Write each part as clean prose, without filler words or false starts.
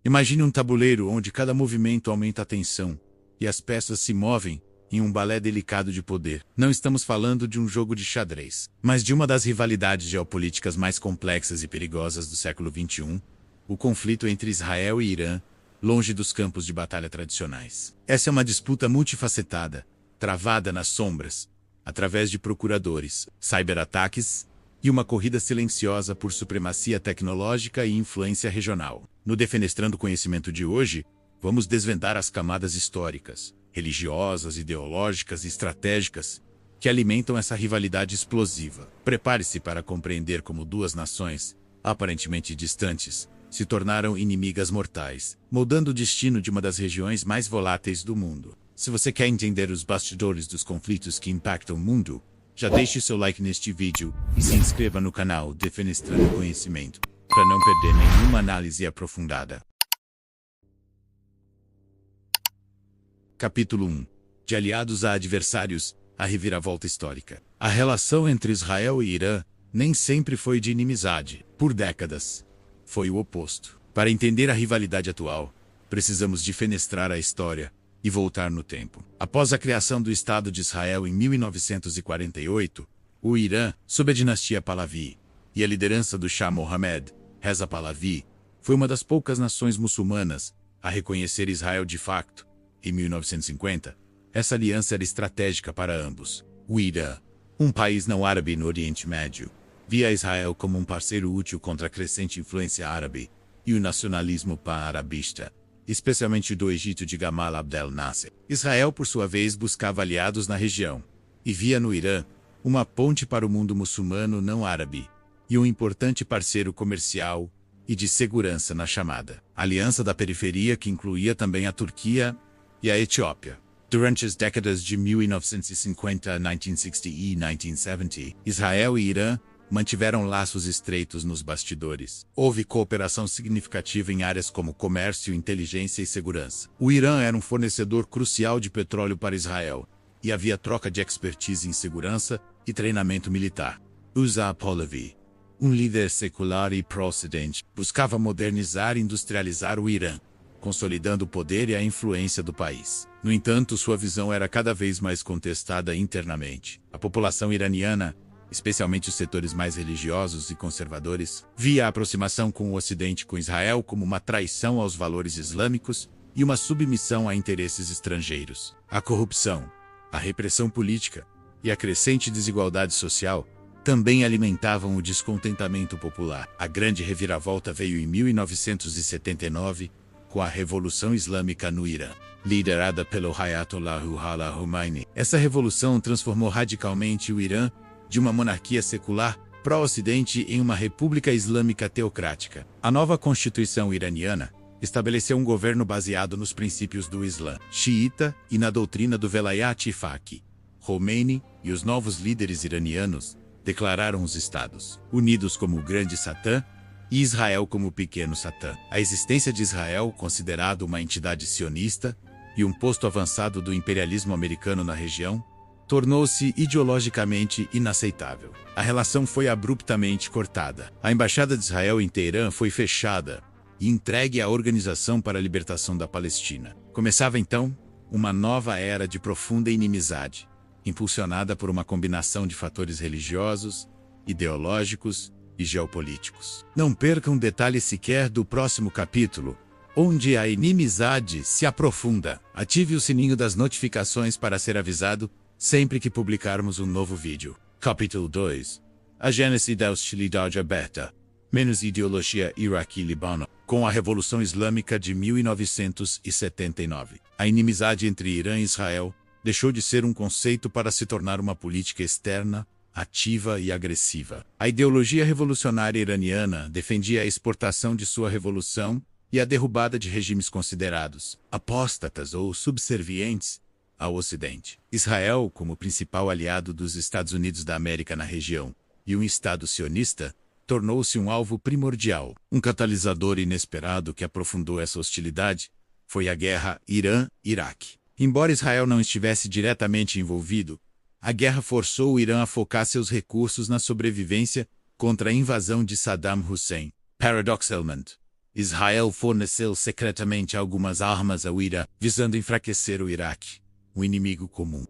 Imagine um tabuleiro onde cada movimento aumenta a tensão e as peças se movem em um balé delicado de poder. Não estamos falando de um jogo de xadrez, mas de uma das rivalidades geopolíticas mais complexas e perigosas do século XXI, o conflito entre Israel e Irã, longe dos campos de batalha tradicionais. Essa é uma disputa multifacetada, travada nas sombras, através de procuradores, cyberataques e uma corrida silenciosa por supremacia tecnológica e influência regional. No Defenestrando Conhecimento de hoje, vamos desvendar as camadas históricas, religiosas, ideológicas e estratégicas que alimentam essa rivalidade explosiva. Prepare-se para compreender como duas nações, aparentemente distantes, se tornaram inimigas mortais, moldando o destino de uma das regiões mais voláteis do mundo. Se você quer entender os bastidores dos conflitos que impactam o mundo, já deixe seu like neste vídeo e se inscreva no canal Defenestrando Conhecimento, para não perder nenhuma análise aprofundada. Capítulo 1. De aliados a adversários, a reviravolta histórica. A relação entre Israel e Irã nem sempre foi de inimizade. Por décadas, foi o oposto. Para entender a rivalidade atual, precisamos defenestrar a história e voltar no tempo. Após a criação do Estado de Israel em 1948, o Irã, sob a dinastia Pahlavi e a liderança do Shah Mohammed Reza Pahlavi, foi uma das poucas nações muçulmanas a reconhecer Israel de facto. Em 1950, essa aliança era estratégica para ambos. O Irã, um país não árabe no Oriente Médio, via Israel como um parceiro útil contra a crescente influência árabe e o nacionalismo pan-arabista, especialmente do Egito de Gamal Abdel Nasser. Israel, por sua vez, buscava aliados na região e via no Irã uma ponte para o mundo muçulmano não árabe e um importante parceiro comercial e de segurança na chamada Aliança da Periferia, que incluía também a Turquia e a Etiópia. Durante as décadas de 1950, 1960 e 1970, Israel e Irã mantiveram laços estreitos nos bastidores. Houve cooperação significativa em áreas como comércio, inteligência e segurança. O Irã era um fornecedor crucial de petróleo para Israel, e havia troca de expertise em segurança e treinamento militar. Uza Pahlavi, um líder secular e pró-Ocidente, buscava modernizar e industrializar o Irã, consolidando o poder e a influência do país. No entanto, sua visão era cada vez mais contestada internamente. A população iraniana, especialmente os setores mais religiosos e conservadores, via a aproximação com o Ocidente com Israel como uma traição aos valores islâmicos e uma submissão a interesses estrangeiros. A corrupção, a repressão política e a crescente desigualdade social também alimentavam o descontentamento popular. A grande reviravolta veio em 1979, com a Revolução Islâmica no Irã, liderada pelo Ayatollah Ruhollah Khomeini. Essa revolução transformou radicalmente o Irã de uma monarquia secular pró-Ocidente em uma república islâmica teocrática. A nova Constituição iraniana estabeleceu um governo baseado nos princípios do Islã xiita e na doutrina do Velayat Faqih. Khomeini e os novos líderes iranianos declararam os Estados Unidos como o Grande Satã e Israel como o Pequeno Satã. A existência de Israel, considerado uma entidade sionista e um posto avançado do imperialismo americano na região, tornou-se ideologicamente inaceitável. A relação foi abruptamente cortada. A embaixada de Israel em Teherã foi fechada e entregue à Organização para a Libertação da Palestina. Começava então uma nova era de profunda inimizade, impulsionada por uma combinação de fatores religiosos, ideológicos e geopolíticos. Não perca um detalhe sequer do próximo capítulo, onde a inimizade se aprofunda. Ative o sininho das notificações para ser avisado sempre que publicarmos um novo vídeo. Capítulo 2. A gênese da hostilidade aberta, menos ideologia Iraque-Líbano. Com a Revolução Islâmica de 1979, a inimizade entre Irã e Israel deixou de ser um conceito para se tornar uma política externa, ativa e agressiva. A ideologia revolucionária iraniana defendia a exportação de sua revolução e a derrubada de regimes considerados apóstatas ou subservientes ao Ocidente. Israel, como principal aliado dos Estados Unidos da América na região, e um Estado sionista, tornou-se um alvo primordial. Um catalisador inesperado que aprofundou essa hostilidade foi a guerra Irã-Iraque. Embora Israel não estivesse diretamente envolvido, a guerra forçou o Irã a focar seus recursos na sobrevivência contra a invasão de Saddam Hussein. Paradoxalmente, Israel forneceu secretamente algumas armas ao Irã, visando enfraquecer o Iraque, o inimigo comum.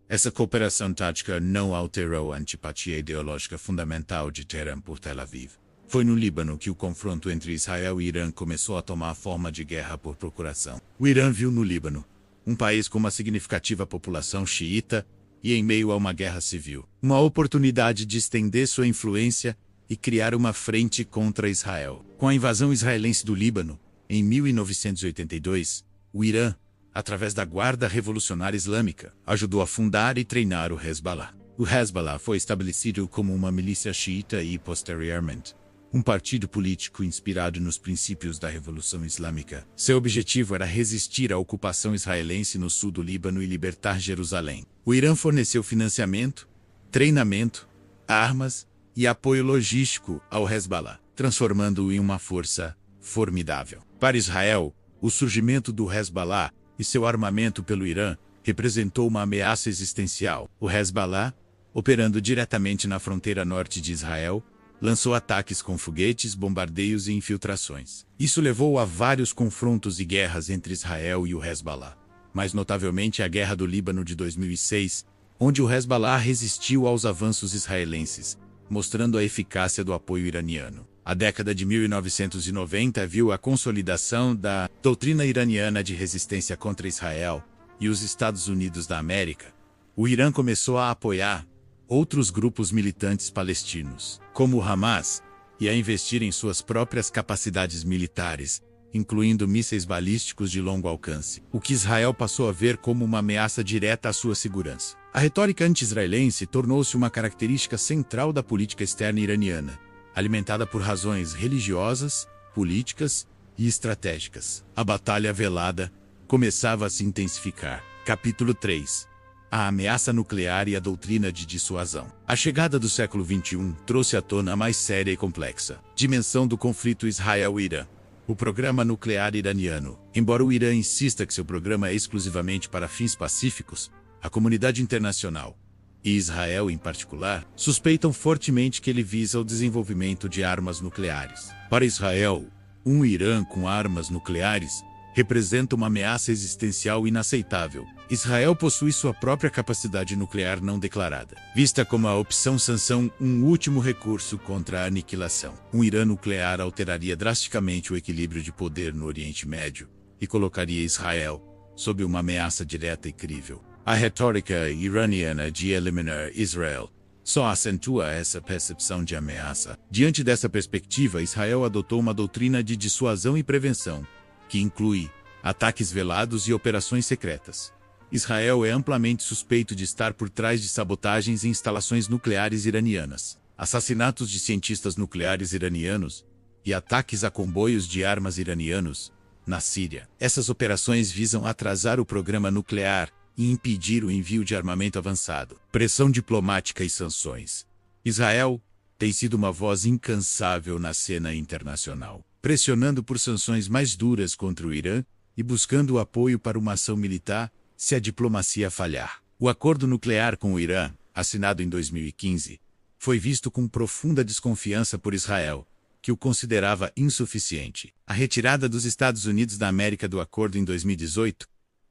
Essa cooperação tática não alterou a antipatia ideológica fundamental de Teherã por Tel Aviv. Foi no Líbano que o confronto entre Israel e Irã começou a tomar forma de guerra por procuração. O Irã viu no Líbano, um país com uma significativa população xiita e em meio a uma guerra civil, uma oportunidade de estender sua influência e criar uma frente contra Israel. Com a invasão israelense do Líbano, em 1982, o Irã, através da Guarda Revolucionária Islâmica, ajudou a fundar e treinar o Hezbollah. O Hezbollah foi estabelecido como uma milícia xiita e, posteriormente, um partido político inspirado nos princípios da Revolução Islâmica. Seu objetivo era resistir à ocupação israelense no sul do Líbano e libertar Jerusalém. O Irã forneceu financiamento, treinamento, armas e apoio logístico ao Hezbollah, transformando-o em uma força formidável. Para Israel, o surgimento do Hezbollah e seu armamento pelo Irã representou uma ameaça existencial. O Hezbollah, operando diretamente na fronteira norte de Israel, lançou ataques com foguetes, bombardeios e infiltrações. Isso levou a vários confrontos e guerras entre Israel e o Hezbollah, mais notavelmente a Guerra do Líbano de 2006, onde o Hezbollah resistiu aos avanços israelenses, mostrando a eficácia do apoio iraniano. A década de 1990 viu a consolidação da doutrina iraniana de resistência contra Israel e os Estados Unidos da América. O Irã começou a apoiar outros grupos militantes palestinos, como o Hamas, e a investir em suas próprias capacidades militares, incluindo mísseis balísticos de longo alcance, o que Israel passou a ver como uma ameaça direta à sua segurança. A retórica anti-israelense tornou-se uma característica central da política externa iraniana, alimentada por razões religiosas, políticas e estratégicas. A batalha velada começava a se intensificar. Capítulo 3. A ameaça nuclear e a doutrina de dissuasão. A chegada do século XXI trouxe à tona a mais séria e complexa dimensão do conflito Israel-Irã. O programa nuclear iraniano. Embora o Irã insista que seu programa é exclusivamente para fins pacíficos, a comunidade internacional, e Israel em particular, suspeitam fortemente que ele visa o desenvolvimento de armas nucleares. Para Israel, um Irã com armas nucleares representa uma ameaça existencial inaceitável. Israel possui sua própria capacidade nuclear não declarada, vista como a opção sanção um último recurso contra a aniquilação. Um Irã nuclear alteraria drasticamente o equilíbrio de poder no Oriente Médio e colocaria Israel sob uma ameaça direta e crível. A retórica iraniana de eliminar Israel só acentua essa percepção de ameaça. Diante dessa perspectiva, Israel adotou uma doutrina de dissuasão e prevenção, que inclui ataques velados e operações secretas. Israel é amplamente suspeito de estar por trás de sabotagens em instalações nucleares iranianas, assassinatos de cientistas nucleares iranianos e ataques a comboios de armas iranianos na Síria. Essas operações visam atrasar o programa nuclear e impedir o envio de armamento avançado. Pressão diplomática e sanções. Israel tem sido uma voz incansável na cena internacional, pressionando por sanções mais duras contra o Irã e buscando apoio para uma ação militar se a diplomacia falhar. O acordo nuclear com o Irã, assinado em 2015, foi visto com profunda desconfiança por Israel, que o considerava insuficiente. A retirada dos Estados Unidos da América do acordo em 2018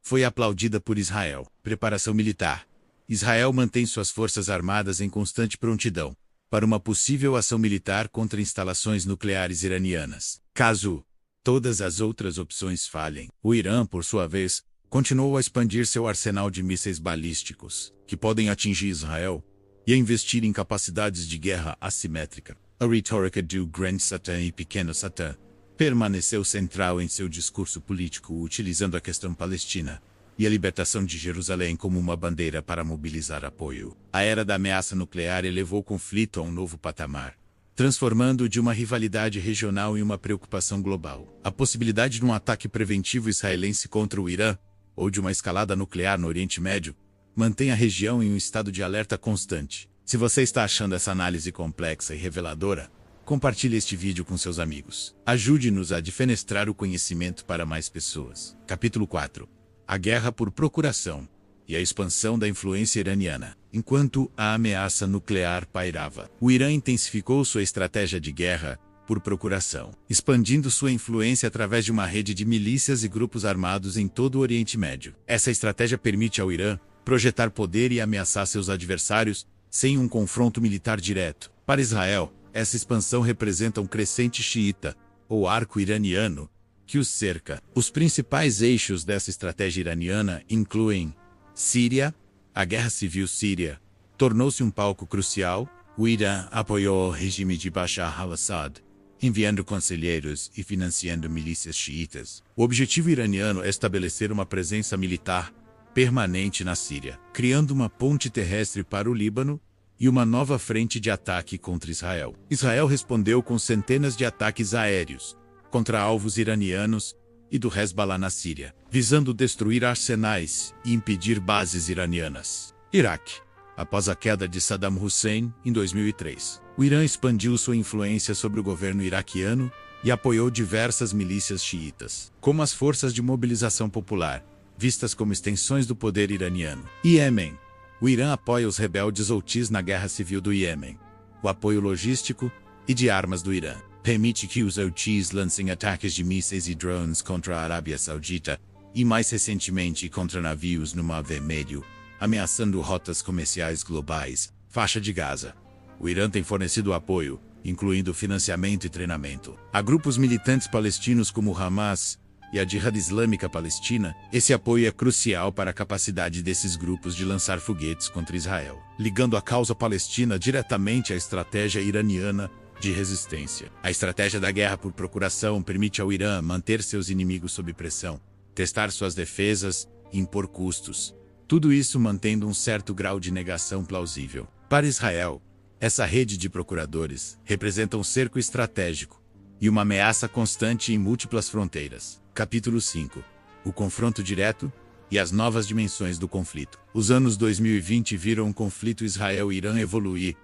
foi aplaudida por Israel. Preparação militar. Israel mantém suas forças armadas em constante prontidão para uma possível ação militar contra instalações nucleares iranianas. Caso todas as outras opções falhem, o Irã, por sua vez, continuou a expandir seu arsenal de mísseis balísticos, que podem atingir Israel, e a investir em capacidades de guerra assimétrica. A retórica do Grande Satã e Pequeno Satã permaneceu central em seu discurso político, utilizando a questão palestina e a libertação de Jerusalém como uma bandeira para mobilizar apoio. A era da ameaça nuclear elevou o conflito a um novo patamar, transformando-o de uma rivalidade regional em uma preocupação global. A possibilidade de um ataque preventivo israelense contra o Irã, ou de uma escalada nuclear no Oriente Médio, mantém a região em um estado de alerta constante. Se você está achando essa análise complexa e reveladora, compartilhe este vídeo com seus amigos. Ajude-nos a defenestrar o conhecimento para mais pessoas. Capítulo 4. A guerra por procuração e a expansão da influência iraniana. Enquanto a ameaça nuclear pairava, o Irã intensificou sua estratégia de guerra por procuração, expandindo sua influência através de uma rede de milícias e grupos armados em todo o Oriente Médio. Essa estratégia permite ao Irã projetar poder e ameaçar seus adversários sem um confronto militar direto. Para Israel, essa expansão representa um crescente xiita, ou arco iraniano, que os cerca. Os principais eixos dessa estratégia iraniana incluem Síria. A Guerra Civil Síria tornou-se um palco crucial. O Irã apoiou o regime de Bashar al-Assad, enviando conselheiros e financiando milícias xiitas. O objetivo iraniano é estabelecer uma presença militar permanente na Síria, criando uma ponte terrestre para o Líbano e uma nova frente de ataque contra Israel. Israel respondeu com centenas de ataques aéreos contra alvos iranianos e do Hezbollah na Síria, visando destruir arsenais e impedir bases iranianas. Iraque. Após a queda de Saddam Hussein em 2003, o Irã expandiu sua influência sobre o governo iraquiano e apoiou diversas milícias xiitas, como as Forças de Mobilização Popular, vistas como extensões do poder iraniano. Iêmen. O Irã apoia os rebeldes Houthis na guerra civil do Iêmen. O apoio logístico e de armas do Irã permite que os Houthis lancem ataques de mísseis e drones contra a Arábia Saudita e, mais recentemente, contra navios no Mar Vermelho, ameaçando rotas comerciais globais. Faixa de Gaza. O Irã tem fornecido apoio, incluindo financiamento e treinamento, a grupos militantes palestinos como o Hamas e a Jihad Islâmica Palestina. Esse apoio é crucial para a capacidade desses grupos de lançar foguetes contra Israel, ligando a causa palestina diretamente à estratégia iraniana de resistência. A estratégia da guerra por procuração permite ao Irã manter seus inimigos sob pressão, testar suas defesas e impor custos. Tudo isso mantendo um certo grau de negação plausível. Para Israel, essa rede de procuradores representa um cerco estratégico e uma ameaça constante em múltiplas fronteiras. Capítulo 5. O confronto direto e as novas dimensões do conflito. Os anos 2020 viram o conflito Israel-Irã evoluir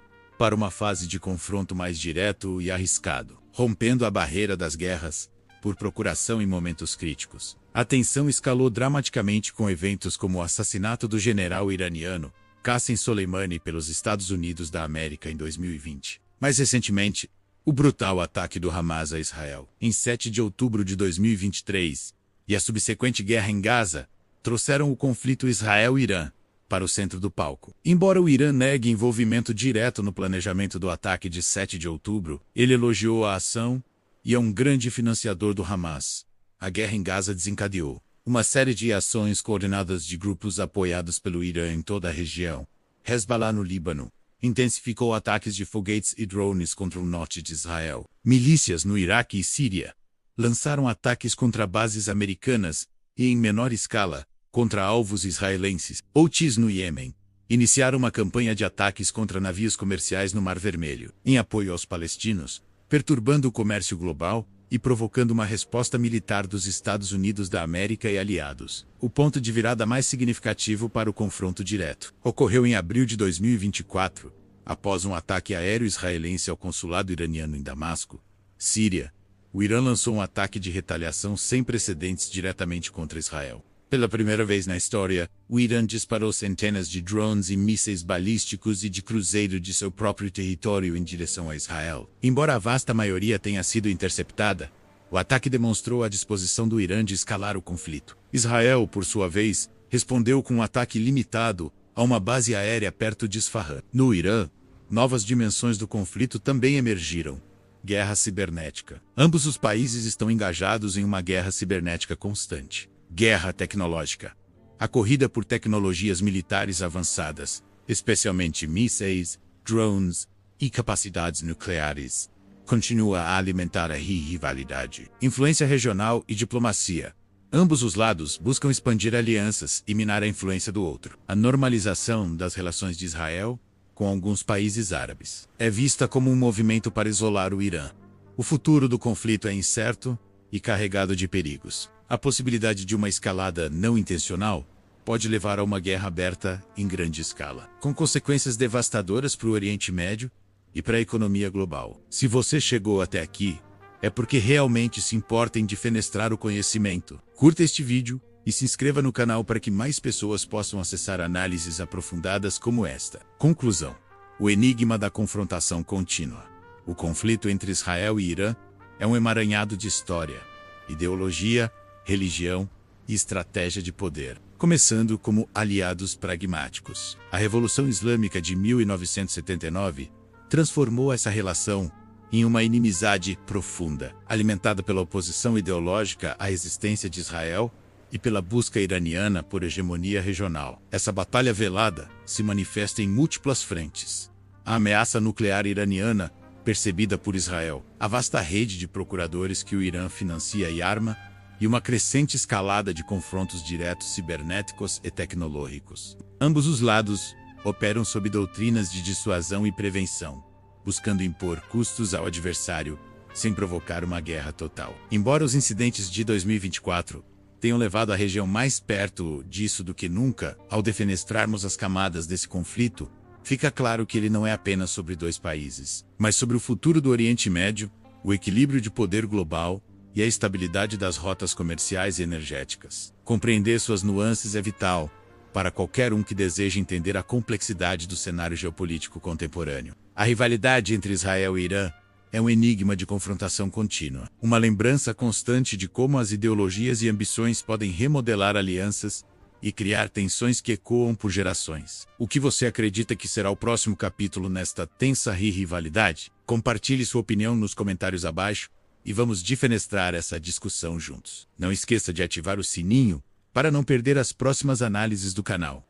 para uma fase de confronto mais direto e arriscado, rompendo a barreira das guerras por procuração em momentos críticos. A tensão escalou dramaticamente com eventos como o assassinato do general iraniano Qassem Soleimani pelos Estados Unidos da América em 2020. Mais recentemente, o brutal ataque do Hamas a Israel, em 7 de outubro de 2023, e a subsequente guerra em Gaza, trouxeram o conflito Israel-Irã para o centro do palco. Embora o Irã negue envolvimento direto no planejamento do ataque de 7 de outubro, ele elogiou a ação e é um grande financiador do Hamas. A guerra em Gaza desencadeou uma série de ações coordenadas de grupos apoiados pelo Irã em toda a região. Hezbollah no Líbano intensificou ataques de foguetes e drones contra o norte de Israel. Milícias no Iraque e Síria lançaram ataques contra bases americanas e, em menor escala, contra alvos israelenses. Houthis no Iêmen iniciaram uma campanha de ataques contra navios comerciais no Mar Vermelho, em apoio aos palestinos, perturbando o comércio global e provocando uma resposta militar dos Estados Unidos da América e aliados. O ponto de virada mais significativo para o confronto direto ocorreu em abril de 2024, após um ataque aéreo israelense ao consulado iraniano em Damasco, Síria. O Irã lançou um ataque de retaliação sem precedentes diretamente contra Israel. Pela primeira vez na história, o Irã disparou centenas de drones e mísseis balísticos e de cruzeiro de seu próprio território em direção a Israel. Embora a vasta maioria tenha sido interceptada, o ataque demonstrou a disposição do Irã de escalar o conflito. Israel, por sua vez, respondeu com um ataque limitado a uma base aérea perto de Isfahan. No Irã, novas dimensões do conflito também emergiram. Guerra cibernética. Ambos os países estão engajados em uma guerra cibernética constante. Guerra tecnológica. A corrida por tecnologias militares avançadas, especialmente mísseis, drones e capacidades nucleares, continua a alimentar a rivalidade. Influência regional e diplomacia. Ambos os lados buscam expandir alianças e minar a influência do outro. A normalização das relações de Israel com alguns países árabes é vista como um movimento para isolar o Irã. O futuro do conflito é incerto e carregado de perigos. A possibilidade de uma escalada não intencional pode levar a uma guerra aberta em grande escala, com consequências devastadoras para o Oriente Médio e para a economia global. Se você chegou até aqui, é porque realmente se importa em defenestrar o conhecimento. Curta este vídeo e se inscreva no canal para que mais pessoas possam acessar análises aprofundadas como esta. Conclusão: o enigma da confrontação contínua. O conflito entre Israel e Irã é um emaranhado de história, ideologia, religião e estratégia de poder, começando como aliados pragmáticos. A Revolução Islâmica de 1979 transformou essa relação em uma inimizade profunda, alimentada pela oposição ideológica à existência de Israel e pela busca iraniana por hegemonia regional. Essa batalha velada se manifesta em múltiplas frentes. A ameaça nuclear iraniana, percebida por Israel, a vasta rede de procuradores que o Irã financia e arma, e uma crescente escalada de confrontos diretos cibernéticos e tecnológicos. Ambos os lados operam sob doutrinas de dissuasão e prevenção, buscando impor custos ao adversário sem provocar uma guerra total. Embora os incidentes de 2024 tenham levado a região mais perto disso do que nunca, ao defenestrarmos as camadas desse conflito, fica claro que ele não é apenas sobre dois países, mas sobre o futuro do Oriente Médio, o equilíbrio de poder global e a estabilidade das rotas comerciais e energéticas. Compreender suas nuances é vital para qualquer um que deseje entender a complexidade do cenário geopolítico contemporâneo. A rivalidade entre Israel e Irã é um enigma de confrontação contínua, uma lembrança constante de como as ideologias e ambições podem remodelar alianças e criar tensões que ecoam por gerações. O que você acredita que será o próximo capítulo nesta tensa rivalidade? Compartilhe sua opinião nos comentários abaixo e vamos defenestrar essa discussão juntos. Não esqueça de ativar o sininho para não perder as próximas análises do canal.